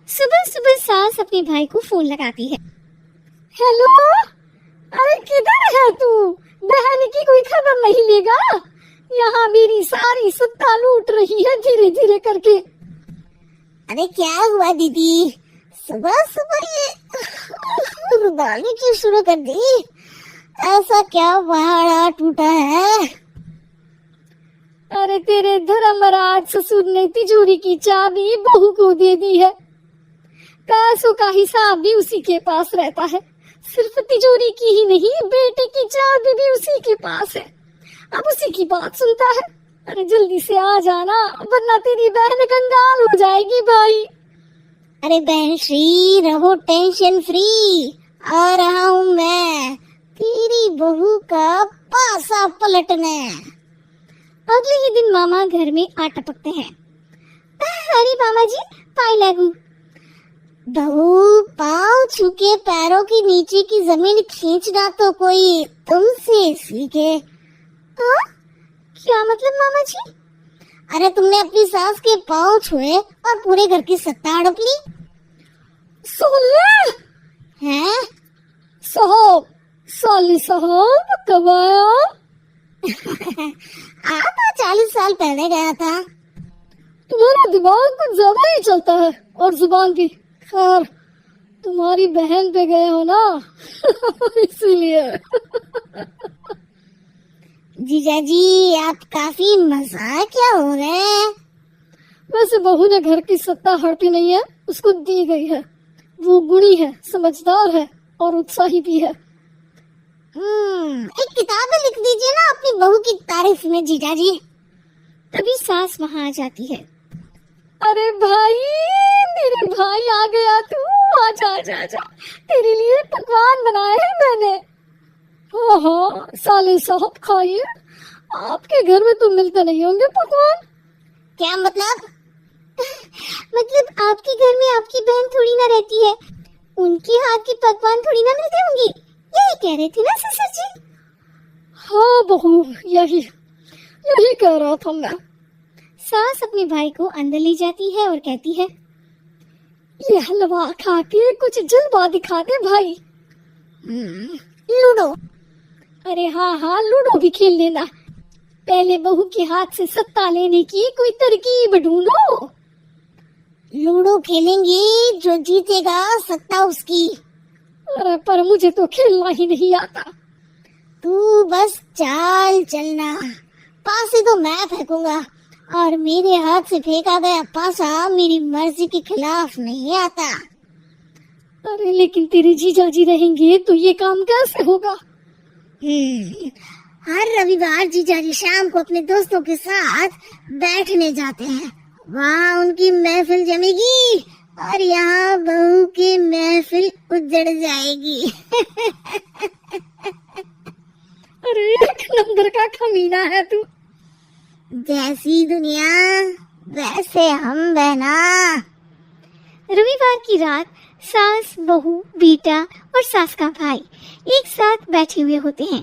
सुबह सुबह सास अपने भाई को फोन लगाती है। हेलो, अरे किधर है तू? बहन की कोई खबर नहीं लेगा? यहाँ मेरी सारी सत्ता लूट रही है धीरे धीरे करके। अरे क्या हुआ दीदी, सुबह सुबह ये रुबानी क्यों शुरू कर दी? ऐसा क्या पहाड़ा टूटा है? अरे तेरे धर्मराज ससुर ने तिजोरी की चाबी बहू को दे दी है। पैसों का हिसाब भी उसी के पास रहता है। सिर्फ तिजोरी की ही नहीं, बेटे की चाबी भी उसी के पास है। अब उसी की बात सुनता है। अरे जल्दी से आ जाना, वरना तेरी बहन कंगाल हो जाएगी भाई। अरे बहन श्री, रहो टेंशन फ्री। आ रहा हूँ मैं, तेरी बहू का पासा पलटने। अगले ही दिन मामा घर में आ टपकते हैं। अरे मामा जी, पाई लागू। बहू, पाँव छू के पैरों के नीचे की जमीन खींचना तो कोई तुमसे सीखे। हाँ? क्या मतलब मामा जी? अरे तुमने अपनी सास के पाँव छुए और पूरे घर की सत्ता हड़प ली। सोले हैं? साहब, साली साहब कब आया? आता 40 साल पहले गया था। तुम्हारा दिमाग कुछ ज्यादा ही चलता है, और जुबान भी। खैर, तुम्हारी बहन पे गए हो ना इसीलिए। जीजा जी, आप काफी मजाकिया हो रहे हैं। वैसे बहू ने घर की सत्ता हड़पी नहीं है, उसको दी गई है। वो गुणी है, समझदार है और उत्साही भी है। एक किताब में लिख दीजिए ना अपनी बहू की तारीफ में जीजा जी। तभी सास वहाँ आ जाती है। अरे भाई, मेरे भाई आ गया तू। आजा आजा आजा, तेरे लिए पकवान बनाए हैं मैंने। हाँ हाँ साले साहब, खाइए। आपके घर में तो मिलते नहीं होंगे पकवान। क्या मतलब? मतलब आपके घर में आपकी बहन थोड़ी ना रहती है, उनके हाथ के पकवान थोड़ी ना मिलते होंगे, यही कह रहे थे ना ससुर जी? हाँ बहू, यही कह रहा था मैं। सास अपने भाई को अंदर ले जाती है और कहती है, ये हलवा खा के कुछ जलवा दिखा दे भाई। लूडो। अरे हाँ हाँ, लूडो भी खेल लेना। पहले बहू के हाथ से सत्ता लेने की कोई तरकीब ढूंढो। लूडो खेलेंगे, जो जीतेगा सत्ता उसकी। अरे पर मुझे तो खेलना ही नहीं आता। तू बस चाल चलना, पासे तो मैं फेंकूंगा, और मेरे हाथ से फेंका गया पासा मेरी मर्जी के खिलाफ नहीं आता। अरे लेकिन तेरे जीजा जी रहेंगे तो ये काम कैसे होगा? हर रविवार जीजा जी शाम को अपने दोस्तों के साथ बैठने जाते हैं। वहाँ उनकी महफिल जमेगी और यहाँ बहू की महफिल उजड़ जाएगी। अरे एक नंबर का कमीना है तू। जैसी दुनिया वैसे हम बहना। रविवार की रात सास, बहू, बेटा और सास का भाई एक साथ बैठे हुए होते हैं।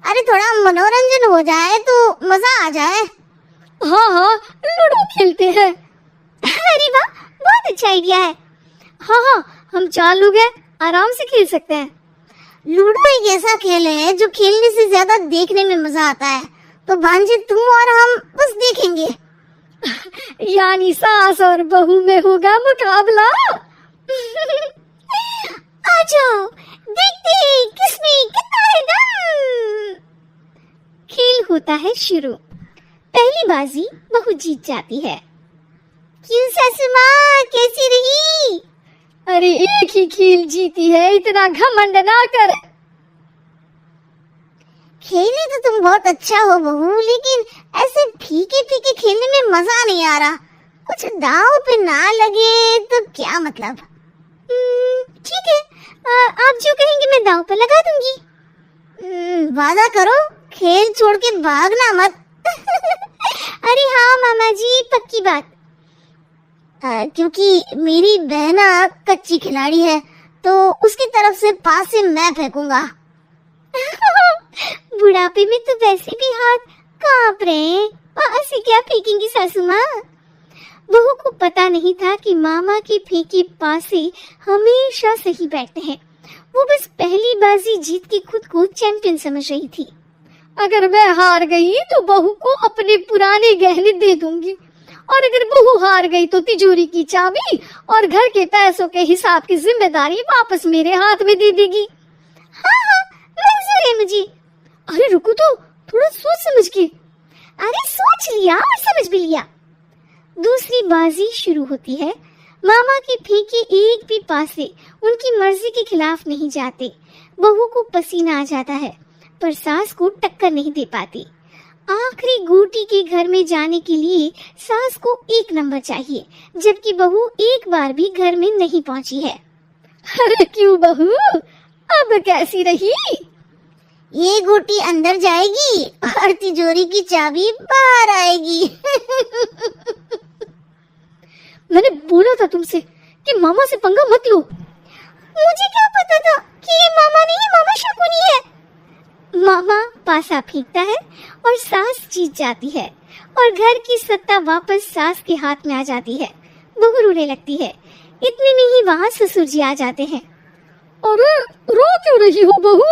अरे थोड़ा मनोरंजन हो जाए तो मजा आ जाए। हाँ हाँ, लूडो खेलते हैं। अरे वाह, बहुत अच्छा आइडिया है। हाँ हाँ, हम 4 लोग हैं, आराम से खेल सकते हैं। लूडो एक ऐसा खेल है जो खेलने से ज्यादा देखने में मजा आता है। तो भांजे, तुम और हम बस देखेंगे। यानी सास और बहू में होगा मुकाबला। आ जाओ, देखते हैं किसमें कितना है दम। खेल होता है शुरू। पहली बाजी बहू जीत जाती है। क्यों सासू माँ, कैसी रही? अरे एक ही खेल जीती है, इतना घमंड ना कर। खेलने तो तुम बहुत अच्छा हो बहू, लेकिन ऐसे फीके फीके खेलने में मजा नहीं आ रहा। कुछ दांव पे ना लगे तो क्या मतलब। ठीक है, आप जो कहेंगे मैं दांव पर लगा दूंगी। वादा करो, खेल छोड़ के भागना मत। अरे हाँ मामा जी, पक्की बात। क्योंकि मेरी बहना कच्ची खिलाड़ी है, तो उसकी तरफ से पास से मैं फेंकूंगा। बुढ़ापे में तो वैसे भी हाथ कांप रहे हैं, ऐसे क्या फेंकेंगी सासू माँ? बहू को पता नहीं था कि मामा की फेंके पासे हमेशा सही बैठते हैं। वो बस पहली बाजी जीत के खुद को चैंपियन समझ रही थी। अगर मैं हार गई तो बहू को अपने पुराने गहने दे दूंगी, और अगर बहू हार गई तो तिजोरी की चाबी और घर के पैसों के हिसाब की जिम्मेदारी वापस मेरे हाथ में दे देगी। हाँ, मंजूर है मुझे। अरे रुको तो, थोड़ा सोच समझ के। अरे सोच लिया और समझ भी लिया। दूसरी बाजी शुरू होती है। मामा के फेंके एक भी पासे उनकी मर्जी के खिलाफ नहीं जाते। बहू को पसीना आ जाता है, पर सास को टक्कर नहीं दे पाती। आखिरी गोटी के घर में जाने के लिए सास को 1 नंबर चाहिए, जबकि बहू एक बार भी घर में नहीं पहुंची है। अरे क्यों बहू, अब कैसी रही? ये गोटी अंदर जाएगी और तिजोरी की चाबी बाहर आएगी। मैंने बोला था तुमसे कि मामा से पंगा मत लो। मुझे क्या पता था कि ये मामा नहीं, मामा शकुनी है। मामा पासा फेंकता है और सास जीत जाती है और घर की सत्ता वापस सास के हाथ में आ जाती है। बहू रोने लगती है। इतने में ही वहाँ ससुर जी आ जाते हैं। अरे रो क्यों रही हो बहू?